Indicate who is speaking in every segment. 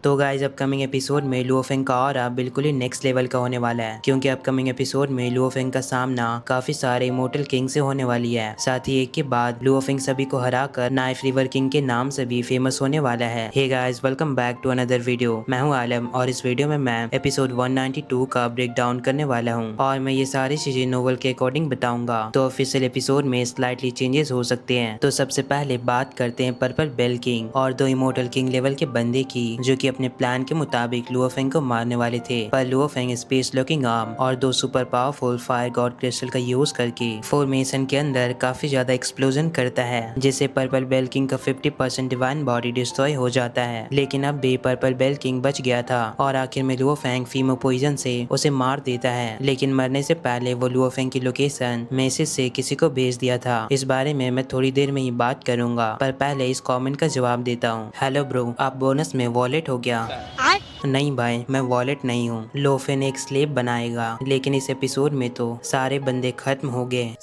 Speaker 1: तो guys upcoming episode में लुओफेंग का ऑरा बिल्कुल ही नेक्स्ट लेवल का होने वाला है, क्योंकि अपकमिंग एपिसोड में लुओफेंग का सामना काफी सारे इमोर्टल किंग से होने वाली है। साथ ही एक के बाद लुओफेंग सभी को हराकर नाइफ रिवर किंग के नाम से भी फेमस होने वाला है। Hey guys, welcome back to another video. मैं हूं आलम और इस वीडियो में मैं एपिसोड 192 का ब्रेक डाउन करने वाला हूँ और मैं ये सारी चीजें नोवेल के अकॉर्डिंग बताऊंगा। तो ऑफिशियल एपिसोड में स्लाइटली चेंजेस हो सकते हैं। तो सबसे पहले बात करते हैं पर्पल बेल किंग और दो इमोर्टल किंग लेवल के बंदे की, जो कि अपने प्लान के मुताबिक लुओफेंग को मारने वाले थे। पर लुओफेंग स्पेस लॉकिंग आर्म और दो super powerful fire God crystal का यूज करके फॉर्मेशन के अंदर काफी ज्यादा एक्सप्लोजन करता है, जिससे पर्पल बेल किंग का 50% डिवाइन बॉडी डिस्ट्रॉय हो जाता है। लेकिन अब भी पर्पल बेल किंग बच गया था और आखिर में लुओफेंग फीमो पॉइजन से उसे मार देता है। लेकिन मरने से पहले वो लुओफेंग की लोकेशन मैसेज से किसी को भेज दिया था। इस बारे में मैं थोड़ी देर में ही बात करूंगा, पर पहले इस कमेंट का जवाब देता हूँ। हेलो ब्रो, आप बोनस में वॉलेट हो क्या? नहीं भाई, मैं वॉलेट नहीं हूँ। लोफेन एक स्लेब बनाएगा, लेकिन इस एपिसोड में तो सारे बंदे खत्म हो गए।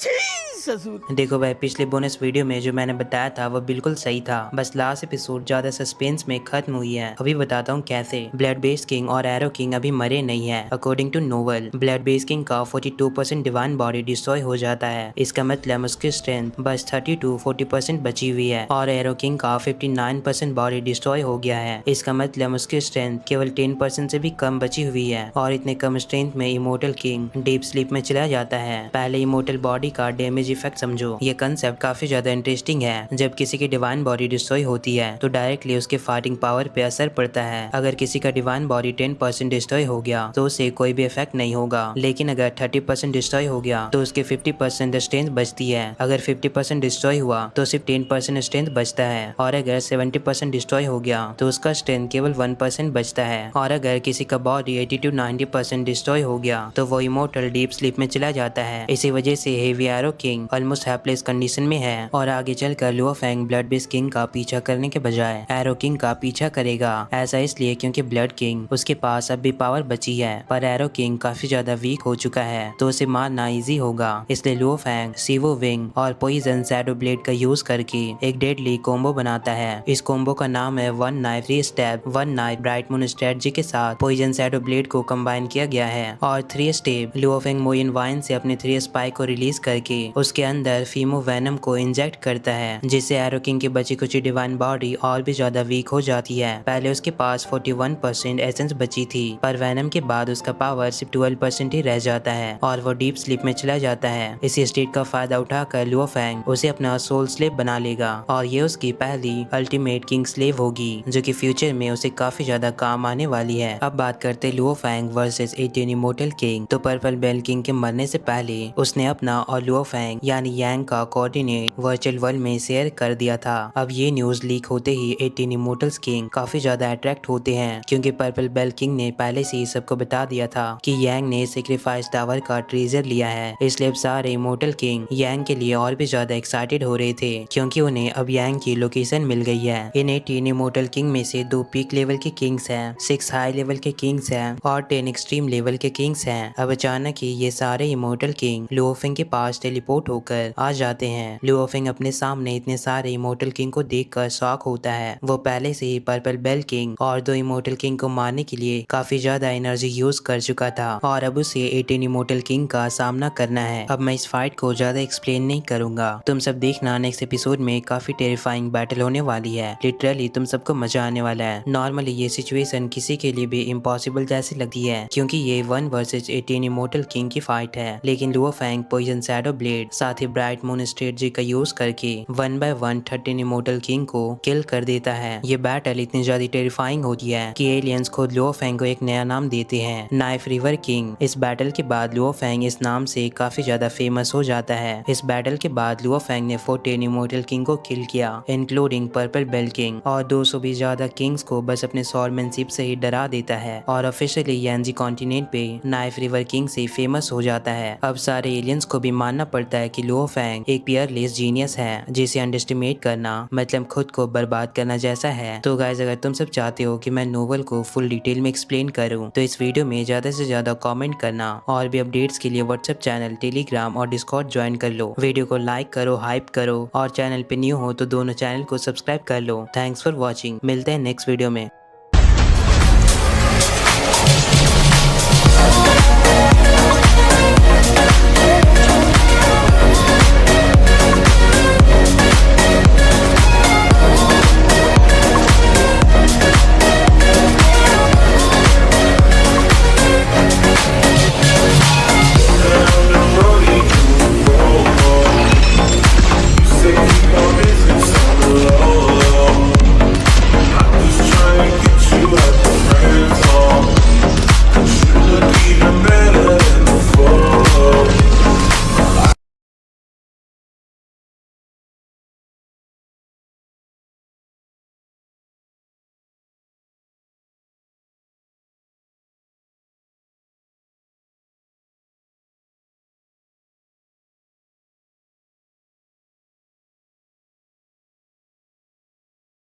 Speaker 1: देखो भाई, पिछले बोनस वीडियो में जो मैंने बताया था वो बिल्कुल सही था, बस लास्ट एपिसोड ज्यादा सस्पेंस में खत्म हुई है। अभी बताता हूँ कैसे। ब्लड बेस किंग और एरो किंग अभी मरे नहीं है। According to novel, blood base king का 42% डिवाइन बॉडी डिस्ट्रॉय हो जाता है। इसका मतलब उसकी स्ट्रेंथ बस 30 to 40% बची हुई है और एरो किंग का 59% बॉडी डिस्ट्रॉय हो गया है। इसका मतलब उसकी स्ट्रेंथ केवल 10% से भी कम बची हुई है और इतने कम स्ट्रेंथ में इमोर्टल किंग डीप स्लीप में चला जाता है। पहले इमोर्टल बॉडी का डैमेज इफेक्ट समझो। ये कंसेप्ट काफी ज्यादा इंटरेस्टिंग है। जब किसी की डिवाइन बॉडी डिस्ट्रॉय होती है तो डायरेक्टली उसके फाइटिंग पावर पे असर पड़ता है। अगर किसी का डिवाइन बॉडी 10% डिस्ट्रॉय हो गया तो उसे कोई भी इफेक्ट नहीं होगा, लेकिन अगर 30% डिस्ट्रॉय हो गया तो उसके 50% स्ट्रेंथ बचती है। अगर 50% डिस्ट्रॉय हुआ तो सिर्फ 10% स्ट्रेंथ बचता है और अगर 70% डिस्ट्रॉय हो गया तो उसका स्ट्रेंथ केवल 1% बचता है। और अगर किसी का बॉडी 80 to 90% डिस्ट्रॉय हो गया तो वो इमोर्टल डीप स्लीप में चला जाता है। इसी वजह से heavy arrow king almost helpless condition में है और आगे चलकर लुओफेंग ब्लड बेस किंग का पीछा करने के बजाय एरो किंग का पीछा करेगा। ऐसा इसलिए क्योंकि ब्लड किंग उसके पास अब भी पावर बची है, पर एरो किंग काफी ज्यादा वीक हो चुका है तो उसे मारना इजी होगा। इसलिए लुओफेंग सीवो विंग और पॉइजन शैडो ब्लेड का यूज करके एक डेडली कॉम्बो बनाता है। इस कॉम्बो का नाम है वन नाइफ री step. One knife bright moon strategy के साथ पॉइजन शैडो ब्लेड को कंबाइन किया गया है और 3 स्टेप लुओफेंग मोइन वाइन से अपने 3 स्पाइक को रिलीज करके उसके अंदर फीमो वेनम को इंजेक्ट करता है, जिससे एरो किंग की बची कुछ डिवाइन बॉडी और भी ज्यादा वीक हो जाती है। पहले उसके पास 41% एसेंस बची थी, पर वेनम के बाद उसका पावर सिर्फ 12% ही रह जाता है और वो डीप स्लीप में चला जाता है। इसी स्टेट का फायदा उठाकर लुओफेंग उसे अपना सोल स्लेव बना लेगा और ये उसकी पहली अल्टीमेट किंग स्लेव होगी, जो कि फ्यूचर में उसे काफी ज्यादा काम आने वाली है। अब बात करते लुओफेंग वर्सेस 18 इमोर्टल किंग। तो पर्पल बेल किंग के मरने से पहले उसने अपना और लुओफेंग यानी यांग का कोऑर्डिनेट वर्चुअल वर्ल्ड में शेयर कर दिया था। अब ये न्यूज लीक होते ही 18 इमोर्टल्स किंग काफी ज्यादा अट्रैक्ट होते हैं, क्योंकि पर्पल बेल किंग ने पहले से ही सबको बता दिया था कि यांग ने सेक्रीफाइस टावर का ट्रेजर लिया है। इसलिए अब सारे इमोर्टल किंग यांग के लिए और भी ज्यादा एक्साइटेड हो रहे थे, क्योंकि उन्हें अब यांग की लोकेशन मिल गई है। इन 18 इमोर्टल किंग में से 2 पीक लेवल के किंग्स हैं, 6 हाई लेवल के किंग्स हैं और 10 एक्सट्रीम लेवल के किंग्स हैं। अब अचानक ही ये सारे इमोर्टल किंग लुओफेंग के पास टेलीपोर्ट होकर आ जाते हैं। लुओफेंग अपने सामने इतने सारे इमोर्टल किंग को देखकर शॉक होता है। वो पहले से ही पर्पल बेल किंग और 2 इमोर्टल किंग को मारने के लिए काफी ज्यादा एनर्जी यूज कर चुका था और अब उसे 18 इमोर्टल किंग का सामना करना है। अब मैं इस फाइट को ज्यादा एक्सप्लेन नहीं करूंगा, तुम सब देखना नेक्स्ट एपिसोड में काफी टेरिफाइंग बैटल होने वाली है। लिटरली तुम सबको मजा आने वाला है। नॉर्मली ये सिचुएशन किसी के लिए भी इम्पॉसिबल जैसी लगती है, क्योंकि ये 1 वर्सेस 18 इमोर्टल किंग की फाइट है। लेकिन लुओफेंग पॉइजन शैडो ब्लेड साथ ही ब्राइट मून स्ट्रेटजी का यूज करके 1 by 1 13 इमोर्टल किंग को किल कर देता है। ये बैटल इतनी ज्यादा टेरिफाइंग होती है कि एलियंस खुद लुओफेंग को एक नया नाम देते हैं, नाइफ रिवर किंग। इस बैटल के बाद लुओफेंग इस नाम से काफी ज्यादा फेमस हो जाता है। इस बैटल के बाद लुओफेंग ने 14 इमोर्टल किंग को किल किया, इंक्लूडिंग पर्पल बेल किंग, और 200 भी ज्यादा किंग्स को बस अपने स्वॉर्डमैनशिप से ही डरा देता है और ऑफिशियली यांजी कॉन्टिनेंट पे नाइफ रिवर किंग से फेमस हो जाता है। अब सारे एलियंस को भी मानना पड़ता है कि लुओफेंग एक पियरलेस जीनियस है, जिसे अंडरस्टिमेट करना मतलब खुद को बर्बाद करना जैसा है। तो गाइस, अगर तुम सब चाहते हो कि मैं नोवेल को फुल डिटेल में एक्सप्लेन करूं तो इस वीडियो में ज्यादा से ज्यादा कमेंट करना और भी अपडेट्स के लिए व्हाट्सएप चैनल, टेलीग्राम और डिस्कॉर्ड ज्वाइन कर लो। वीडियो को लाइक करो, हाइप करो और चैनल पे न्यू हो तो दोनों चैनल को सब्सक्राइब कर लो। Thanks for watching. मिलते हैं नेक्स्ट वीडियो में।